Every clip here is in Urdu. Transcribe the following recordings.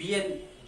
BN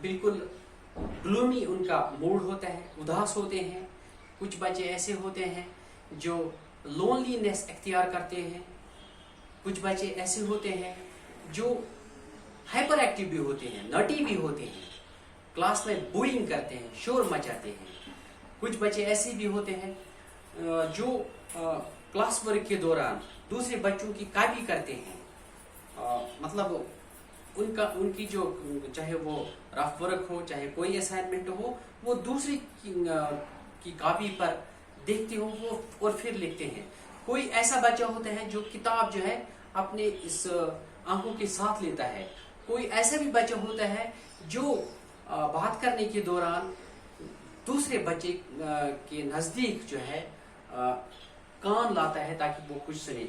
بالکل گلومی ان کا موڈ ہوتا ہے، اداس ہوتے ہیں. کچھ بچے ایسے ہوتے ہیں جو لونلینس اختیار کرتے ہیں. کچھ بچے ایسے ہوتے ہیں جو ہائپر ایکٹیو بھی ہوتے ہیں، نٹی بھی ہوتے ہیں، کلاس میں بوئنگ کرتے ہیں، شور مچاتے ہیں. کچھ بچے ایسے بھی ہوتے ہیں جو کلاس ورک کے دوران دوسرے بچوں کی کاپی کرتے ہیں. مطلب ان کی جو چاہے وہ رف ورک ہو، چاہے کوئی اسائنمنٹ ہو، وہ دوسری کی کاپی پر دیکھتے ہو وہ اور پھر لکھتے ہیں. کوئی ایسا بچہ ہوتا ہے جو کتاب جو ہے اپنے اس آنکھوں کے ساتھ لیتا ہے. کوئی ایسا بھی بچہ ہوتا ہے جو بات کرنے کے دوران دوسرے بچے کے نزدیک جو ہے کان لاتا ہے تاکہ وہ کچھ سنے.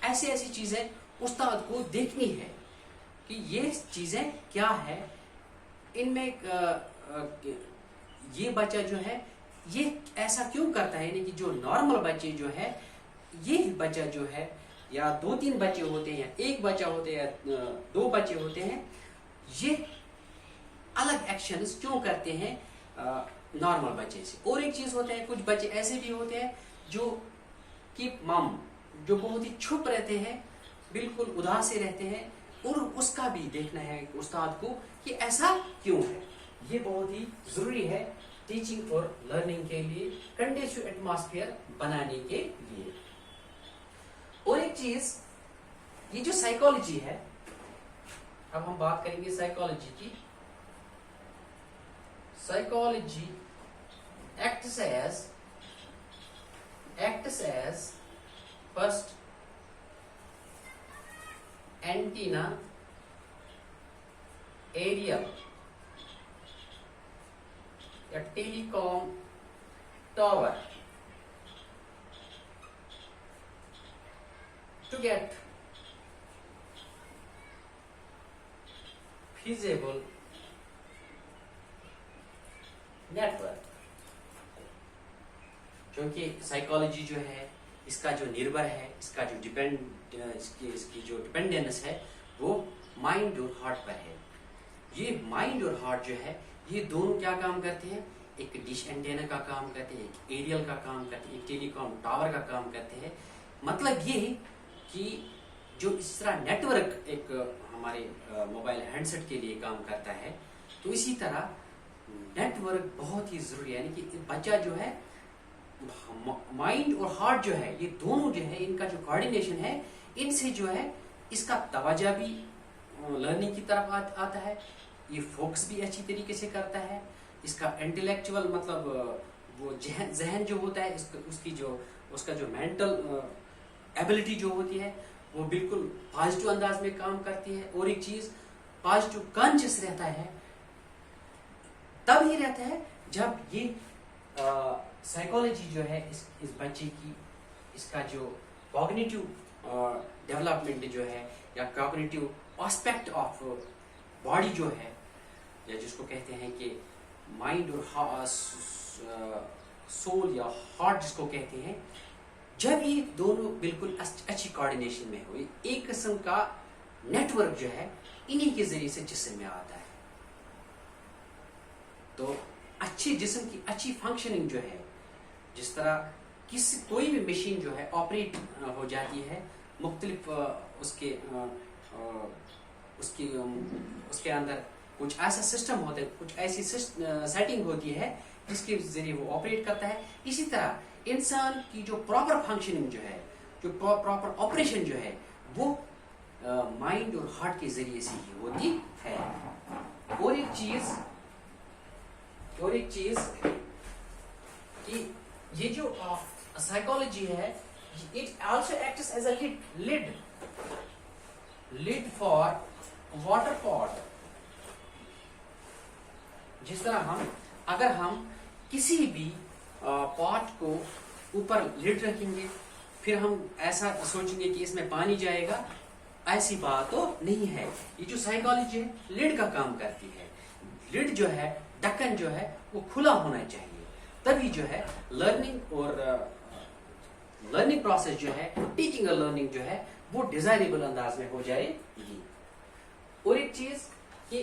ایسی چیزیں استاد کو دیکھنی ہے کہ یہ چیزیں کیا ہے. ان میں یہ بچہ جو ہے یہ ایسا کیوں کرتا ہے، یعنی کہ جو نارمل بچے جو ہے، یہ بچہ جو ہے یا 2-3 بچے ہوتے ہیں، ایک بچہ ہوتے ہیں یا 2 بچے ہوتے ہیں، یہ الگ ایکشنز کیوں کرتے ہیں نارمل بچے سے. اور ایک چیز ہوتا ہے، کچھ بچے ایسے بھی ہوتے ہیں جو کیپ مم، جو بہت ہی چھپ رہتے ہیں، بالکل اداس سے رہتے ہیں، اور اس کا بھی دیکھنا ہے استاد کو کہ ایسا کیوں ہے. یہ بہت ہی ضروری ہے ٹیچنگ اور لرننگ کے لیے، کنڈیشو ایٹماسفیئر بنانے کے لیے. اور ایک چیز، یہ جو سائیکالوجی ہے، اب ہم بات کریں گے سائیکالوجی کی. Psychology acts as first antenna, aerial یا telecom tower to get feasible network. کیونکہ سائیکالوجی جو ہے اس کا جو نربھر ہے، اس کا جو اس کی جو ڈپینڈنس ہے وہ مائنڈ اور ہارٹ پر ہے. یہ مائنڈ اور ہارٹ جو ہے یہ دونوں کیا کام کرتے ہیں؟ ایک ڈش اینٹینا کا کام کرتے ہیں، ایک ایریل کا کام کرتے ہیں، ایک ٹیلی کام ٹاور کا کام کرتے ہیں. مطلب یہ کہ جو اس طرح نیٹ ورک ایک ہمارے موبائل ہینڈ سیٹ کے لیے کام کرتا ہے، تو اسی طرح نیٹ ورک بہت ہی ضروری ہے. یعنی کہ بچہ جو ہے مائنڈ اور ہارٹ جو ہے یہ دونوں جو ہے ان کا جو کوآرڈینیشن ہے، ان سے جو ہے اس کا توجہ بھی لرننگ کی طرف آتا ہے، یہ فوکس بھی اچھی طریقے سے کرتا ہے، اس کا انٹلیکچوئل مطلب وہ ذہن جو ہوتا ہے اس کا جو مینٹل ایبلٹی جو ہوتی ہے وہ بالکل پازیٹیو انداز میں کام کرتی ہے. اور ایک چیز، پازیٹیو کانشیس رہتا ہے، تب ہی رہتا ہے جب یہ سائیکالوجی جو ہے اس بچے کی، اس کا جو کوگنیٹیو ڈیولپمنٹ جو ہے یا کوگنیٹیو آسپیکٹ آف باڈی جو ہے، یا جس کو کہتے ہیں کہ مائنڈ اور سول یا ہارٹ جس کو کہتے ہیں، جب یہ دونوں بالکل اچھی کوآرڈینیشن میں ہوئی، ایک قسم کا نیٹ ورک جو ہے انہی کے ذریعے سے جسم میں آتا ہے. تو اچھی جسم کی اچھی فنکشننگ جو ہے، جس طرح کوئی بھی مشین جو ہے آپریٹ ہو جاتی ہے، مختلف اس کے اندر کچھ ایسا سسٹم ہوتا ہے، کچھ ایسی سیٹنگ ہوتی ہے جس کے ذریعے وہ آپریٹ کرتا ہے. اسی طرح انسان کی جو پراپر فنکشننگ جو ہے، جو پراپر آپریشن جو ہے، وہ مائنڈ اور ہارٹ کے ذریعے سے ہی ہوتی ہے. اور ایک چیز کہ یہ جو سائیکالوجی ہے، it also acts as a lid for water pot. جس طرح اگر ہم کسی بھی پاٹ کو اوپر لڈ رکھیں گے، پھر ہم ایسا سوچیں گے کہ اس میں پانی جائے گا، ایسی بات تو نہیں ہے. یہ جو سائیکالوجی ہے لڈ کا کام کرتی ہے. لڈ جو ہے، ڈھکن جو ہے وہ کھلا ہونا چاہیے، تبھی جو ہے لرننگ اور لرننگ پروسیس جو ہے، ٹیچنگ اور لرننگ جو ہے وہ ڈیزائریبل انداز میں ہو جائے گی. اور ایک چیز کہ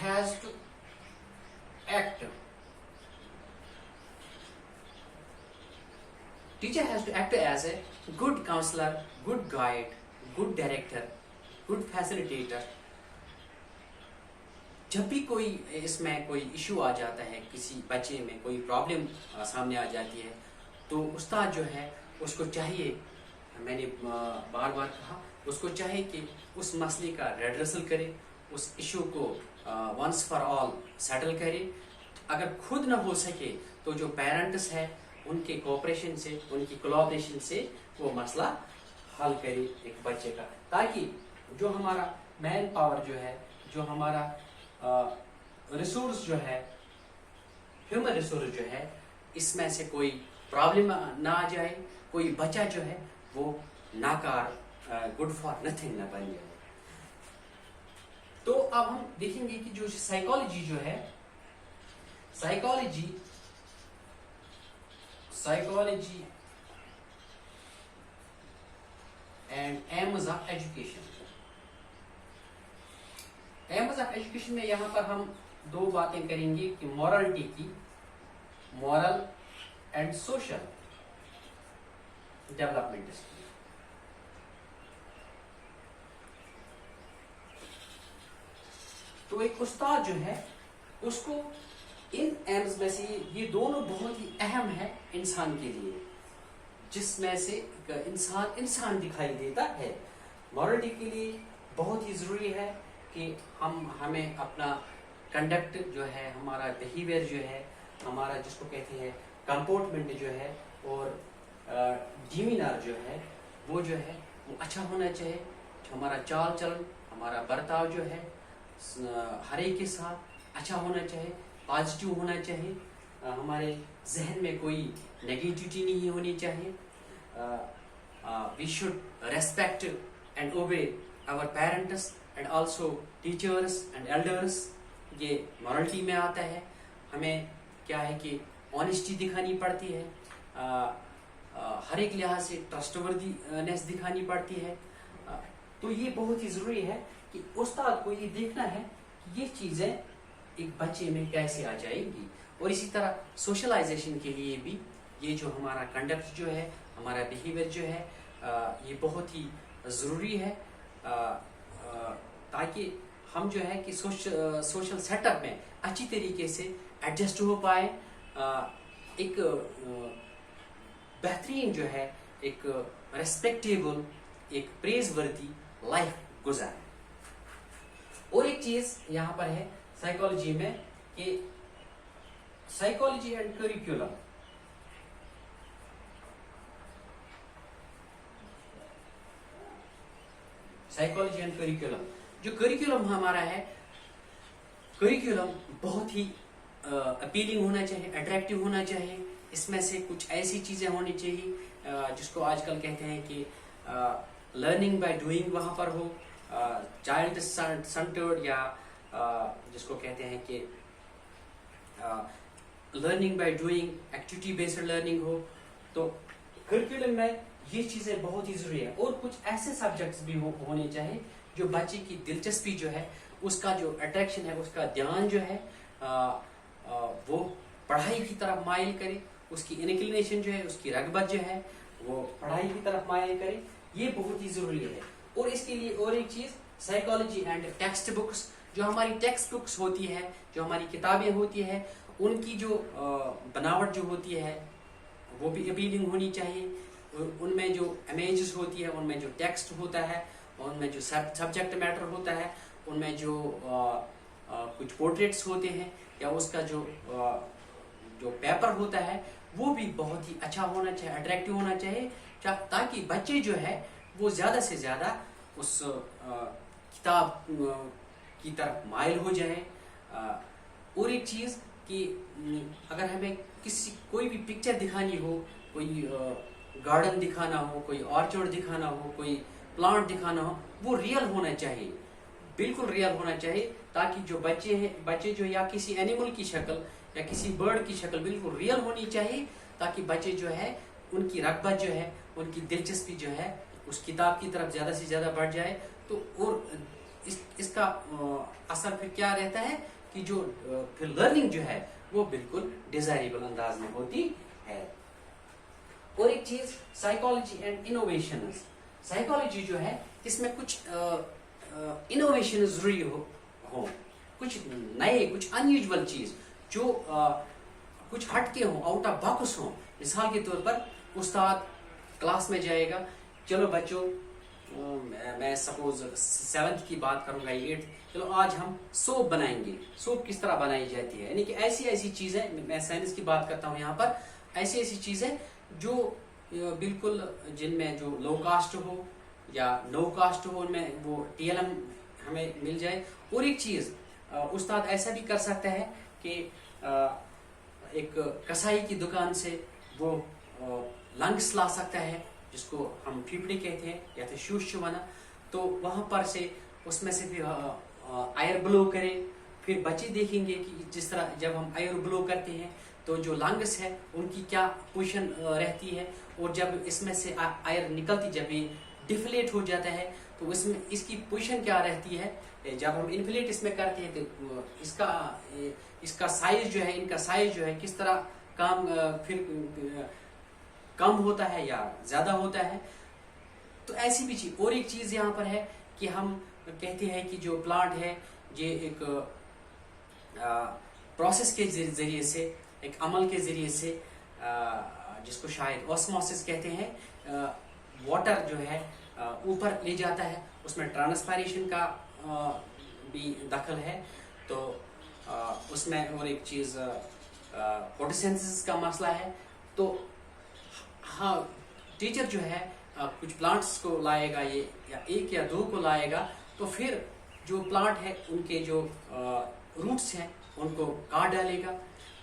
has to act Teacher has to act as a good counselor, good guide, good director, good facilitator. جب بھی کوئی اس میں کوئی ایشو آ جاتا ہے، کسی بچے میں کوئی پرابلم سامنے آ جاتی ہے، تو استاد جو ہے اس کو چاہیے، میں نے بار بار کہا، اس کو چاہیے کہ اس مسئلے کا ریڈریسل کرے، اس ایشو کو ونس فار آل سیٹل کرے. اگر خود نہ ہو سکے تو جو پیرنٹس ہے ان کے کوآپریشن سے، ان کی کولابریشن سے وہ مسئلہ حل کرے ایک بچے کا، تاکہ جو ہمارا مین پاور جو ہے، جو ہمارا ریسورس جو ہے، ہیومن ریسورس جو ہے، اس میں سے کوئی پرابلم نہ آ جائے، کوئی بچہ جو ہے وہ ناکار، گڈ فار نتھنگ نہ بن جائے. تو اب ہم دیکھیں گے کہ جو سائیکالوجی جو ہے، psychology and aims of education. Aims of education میں یہاں پر ہم دو باتیں کریں گے کہ مورالٹی کی، مورل اینڈ سوشل ڈیولپمنٹ. تو ایک استاد جو ہے اس کو ان ایمز میں سے یہ دونوں بہت ہی اہم ہے انسان کے لیے، جس میں سے انسان دکھائی دیتا ہے. مورالٹی کے لیے بہت ہی ضروری ہے کہ ہمیں اپنا کنڈکٹ جو ہے، ہمارا بیہیویئر جو ہے، ہمارا جس کو کہتے ہیں کمپورٹمنٹ جو ہے، اور ڈیمینر جو ہے، وہ جو ہے وہ اچھا ہونا چاہیے. ہمارا چال چلن، ہمارا برتاؤ جو ہے ہر ایک کے ساتھ اچھا ہونا چاہیے، پازیٹیو ہونا چاہیے. ہمارے ذہن میں کوئی نگیٹیوٹی نہیں ہونی چاہیے. We should respect and obey our parents and also teachers and elders. یہ مورالٹی میں آتا ہے. ہمیں کیا ہے کہ آنیسٹی دکھانی پڑتی ہے، ہر ایک لحاظ سے ٹرسٹ وردینس دکھانی پڑتی ہے. تو یہ بہت ہی ضروری ہے کہ استاد کو یہ دیکھنا ہے کہ یہ چیزیں ایک بچے میں کیسے آ جائیں گی. اور اسی طرح سوشلائزیشن کے لیے بھی یہ جو ہمارا کنڈکٹ جو ہے، ہمارا بیہیویئر جو ہے، یہ بہت ہی ضروری ہے، تاکہ ہم جو ہے کہ سوشل سیٹ اپ میں اچھی طریقے سے ایڈجسٹ ہو پائے، ایک بہترین جو ہے، ایک ریسپیکٹیبل، ایک پریز وردی لائف گزارے. اور ایک چیز یہاں پر ہے سائیکالوجی میں کہ psychology and curriculum. Psychology and curriculum, جو کریکولم ہمارا ہے، کریکولم بہت ہی اپیلنگ ہونا چاہیے، اٹریکٹیو ہونا چاہیے. اس میں سے کچھ ایسی چیزیں ہونی چاہیے جس کو آج کل کہتے ہیں کہ لرننگ بائی ڈوئنگ وہاں پر ہو، چائلڈ سینٹرڈ، یا جس کو کہتے ہیں کہ learning by doing, activity based learning ہو. تو کریکولم میں یہ چیزیں بہت ہی ضروری ہے. اور کچھ ایسے سبجیکٹس بھی ہونے چاہیے جو بچے کی دلچسپی جو ہے، اس کا جو اٹریکشن ہے، اس کا دھیان جو ہے وہ پڑھائی کی طرف مائل کرے، اس کی انکلینیشن جو ہے، اس کی رغبت جو ہے وہ پڑھائی کی طرف مائل کرے. یہ بہت ہی ضروری ہے. اور اس کے لیے اور ایک چیز، سائیکالوجی اینڈ ٹیکسٹ بکس. جو ہماری ٹیکسٹ بکس ہوتی ہے، جو ہماری کتابیں ہوتی ہیں، ان کی جو بناوٹ جو ہوتی ہے وہ بھی اپیلنگ ہونی چاہیے. ان میں جو امیجز ہوتی ہے، ان میں جو ٹیکسٹ ہوتا ہے، ان میں جو سبجیکٹ میٹر ہوتا ہے، ان میں جو کچھ پورٹریٹس ہوتے ہیں، یا اس کا جو پیپر ہوتا ہے، وہ بھی بہت ہی اچھا ہونا چاہیے، اٹریکٹیو ہونا چاہیے، تاکہ بچے جو ہے وہ زیادہ سے زیادہ اس کتاب کی طرف مائل ہو جائے. اور ایک چیز کہ اگر ہمیں کوئی بھی پکچر دکھانی ہو، کوئی گارڈن دکھانا ہو، کوئی آرچرڈ دکھانا ہو، کوئی پلانٹ دکھانا ہو، وہ ریئل ہونا چاہیے، بالکل ریئل ہونا چاہیے، تاکہ جو بچے جو یا کسی اینیمل کی شکل یا کسی برڈ کی شکل بالکل ریئل ہونی چاہیے، تاکہ بچے جو ہے ان کی رغبت جو ہے، ان کی دلچسپی جو ہے اس کتاب کی طرف زیادہ سے زیادہ بڑھ جائے. تو اور اس کا اثر پھر کیا رہتا ہے کہ جو پھر لرننگ جو ہے وہ بالکل ڈیزائریبل انداز میں ہوتی ہے. اور ایک چیز سائیکالوجی اینڈ انوویشن. سائیکالوجی جو ہے اس میں کچھ انوویشن ضروری ہو, کچھ نئے, کچھ انیوژول چیز جو کچھ ہٹ کے ہوں, آؤٹ آف باکس ہوں. مثال کے طور پر استاد کلاس میں جائے گا, چلو بچوں میں سپوز 7th کی بات کروں گا, 8th, چلو آج ہم سوپ بنائیں گے. سوپ کس طرح بنائی جاتی ہے, یعنی کہ ایسی چیزیں, میں سائنس کی بات کرتا ہوں یہاں پر, ایسی چیزیں جو بالکل جن میں جو لو کاسٹ ہو یا نو کاسٹ ہو, ان میں وہ TLM ہمیں مل جائے. اور ایک چیز استاد ایسا بھی کر سکتا ہے کہ ایک کسائی کی دکان سے وہ لنگس لا سکتا ہے, جس کو ہم پھیپڑی کہتے ہیں یا تو شوش بنا, تو وہاں پر سے اس میں سے بھی ایئر بلو کرے. پھر بچے دیکھیں گے کہ جس طرح جب ہم ایئر بلو کرتے ہیں تو جو لنگس ہے ان کی کیا پوزیشن رہتی ہے, اور جب اس میں سے ایئر نکلتی, جب یہ ڈیفلیٹ ہو جاتا ہے تو اس میں اس کی پوزیشن کیا رہتی ہے. جب ہم انفلیٹ اس میں کرتے ہیں تو اس کا سائز جو ہے, ان کا سائز جو ہے کس طرح پھر کم ہوتا ہے یا زیادہ ہوتا ہے. تو ایسی بھی چیز. اور ایک چیز یہاں پر ہے کہ ہم کہتے ہیں کہ جو پلانٹ ہے یہ ایک پروسیس کے ذریعے سے, ایک عمل کے ذریعے سے, جس کو شاید اوسموسس کہتے ہیں, واٹر جو ہے اوپر لے جاتا ہے. اس میں ٹرانسپائریشن کا بھی دخل ہے. تو اس میں اور ایک چیز فوٹوسینتھسس کا مسئلہ ہے. تو ہاں, ٹیچر جو ہے کچھ پلانٹس کو لائے گا, یہ یا 1 یا 2 کو لائے گا, تو پھر جو پلانٹ ہے ان کے جو روٹس ہیں ان کو کاٹ ڈالے گا.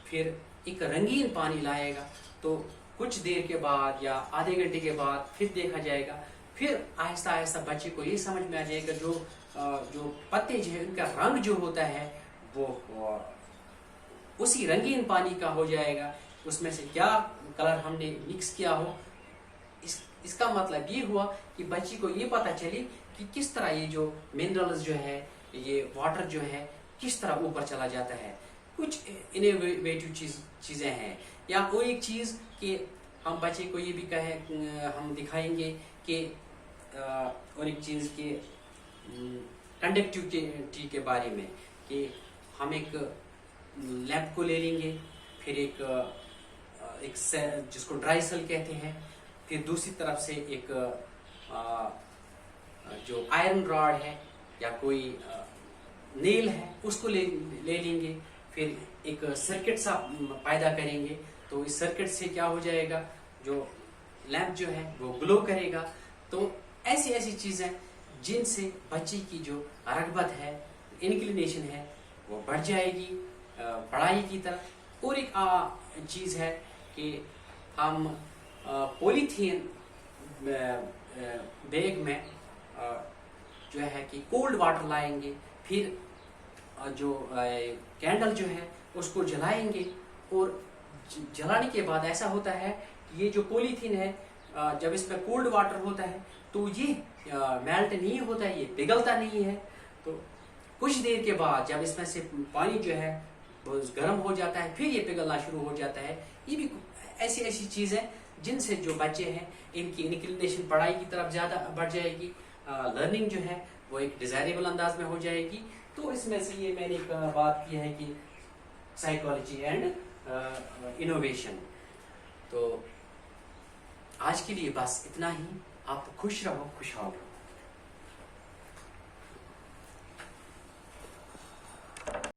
پھر ایک رنگین پانی لائے گا, تو کچھ دیر کے بعد یا آدھے گھنٹے کے بعد پھر دیکھا جائے گا. پھر آہستہ آہستہ بچے کو یہ سمجھ میں آ جائے گا جو پتے جو ہے ان کا رنگ جو ہوتا ہے وہ اسی رنگین پانی کا ہو جائے گا. اس میں سے کیا کلر ہم نے مکس کیا ہو, اس کا مطلب یہ ہوا کہ بچی کو یہ پتہ چلی کہ کس طرح یہ جو منرلز جو ہے, یہ واٹر جو ہے کس طرح اوپر چلا جاتا ہے. کچھ انوویٹو چیزیں ہیں. یا کوئی ایک چیز کہ ہم بچے کو یہ بھی ہم دکھائیں گے کہ اور ایک چیز کہ کنڈکٹیوٹی کے بارے میں, کہ ہم ایک لیمپ کو لے لیں گے, پھر ایک جس کو ڈرائی سیل کہتے ہیں, پھر دوسری طرف سے ایک جو آئرن راڈ ہے یا کوئی نیل ہے اس کو لے لیں گے. پھر ایک سرکٹ سا پیدا کریں گے, تو اس سرکٹ سے کیا ہو جائے گا, جو لیمپ جو ہے وہ گلو کرے گا. تو ایسی چیزیں جن سے بچے کی جو رغبت ہے, انکلینیشن ہے, وہ بڑھ جائے گی پڑھائی کی طرف. اور ایک چیز ہے کہ ہم پولیتھین بیگ میں جو ہے کہ کولڈ واٹر لائیں گے, پھر جو کینڈل جو ہے اس کو جلائیں گے, اور جلانے کے بعد ایسا ہوتا ہے کہ یہ جو پولیتھین ہے جب اس میں کولڈ واٹر ہوتا ہے تو یہ میلٹ نہیں ہوتا ہے, یہ پگھلتا نہیں ہے. تو کچھ دیر کے بعد جب اس میں سے پانی جو ہے گرم ہو جاتا ہے, پھر یہ پگھلنا شروع ہو جاتا ہے. یہ بھی ایسی چیزیں جن سے جو بچے ہیں ان کی انکلینیشن پڑھائی کی طرف زیادہ بڑھ جائے گی, لرننگ جو ہے وہ ایک ڈیزائریبل انداز میں ہو جائے گی. تو اس میں سے یہ میں نے ایک بات کی ہے کہ سائیکالوجی اینڈ انوویشن. تو آج کے لیے بس اتنا ہی. آپ خوش رہو, خوشحال رہو.